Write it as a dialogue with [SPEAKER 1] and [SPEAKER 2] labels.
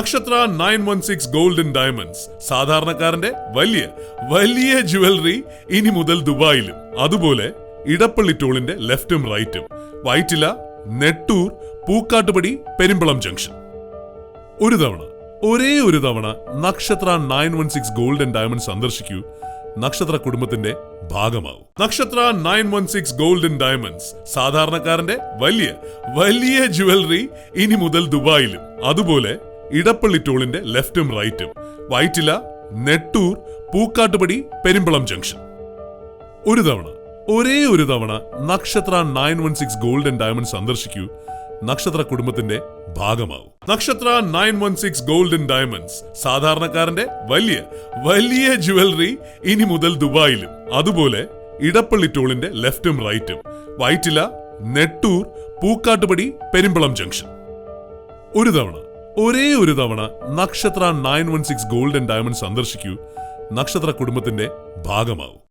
[SPEAKER 1] നക്ഷത്ര 916 golden diamonds. സാധാരണക്കാരന്റെ വലിയ വലിയ ജുവലറി ഇനി മുതൽ ദുബായിലും. അതുപോലെ ഇടപ്പള്ളി ടോളിന്റെ ലെഫ്റ്റും റൈറ്റും. വൈറ്റില, നെട്ടൂർ, പൂക്കാട്ടുപടി, പെരുമ്പളം ജംഗ്ഷൻ. ഒരു തവണ, ഒരേ ഒരു തവണ നക്ഷത്ര 916 ഗോൾഡൻ ഡയമണ്ട് സന്ദർശിക്കൂ. നക്ഷത്ര കുടുംബത്തിന്റെ ഭാഗമാവും. നക്ഷത്ര 916 ഗോൾഡൻ ഡയമണ്ട്സ്. സാധാരണക്കാരന്റെ വലിയ വലിയ ജുവലറി ഇനി മുതൽ ദുബായിലും. അതുപോലെ ഇടപ്പള്ളി ടോളിന്റെ ലെഫ്റ്റും റൈറ്റും. വൈറ്റില, നെട്ടൂർ, പൂക്കാട്ടുപടി, പെരുമ്പളം ജംഗ്ഷൻ. ഒരു തവണ, ഒരേ ഒരു തവണ നക്ഷത്ര 916 ഗോൾഡൻ ഡയമണ്ട് സന്ദർശിക്കൂ. നക്ഷത്ര കുടുംബത്തിന്റെ ഭാഗമാവും. നക്ഷത്ര 916 ഗോൾഡൻ ഡയമണ്ട്സ്. സാധാരണക്കാരന്റെ വലിയ വലിയ ജുവലറി ഇനി മുതൽ ദുബായിലും. അതുപോലെ ഇടപ്പള്ളി ടോളിന്റെ ലെഫ്റ്റും റൈറ്റും. വൈറ്റില, നെട്ടൂർ, പൂക്കാട്ടുപടി, പെരുമ്പളം ജംഗ്ഷൻ. ഒരു തവണ, ഒരേ ഒരു തവണ നക്ഷത്ര 916 ഗോൾഡൻ ഡയമണ്ട് സന്ദർശിക്കൂ. നക്ഷത്ര കുടുംബത്തിന്റെ ഭാഗമാവും.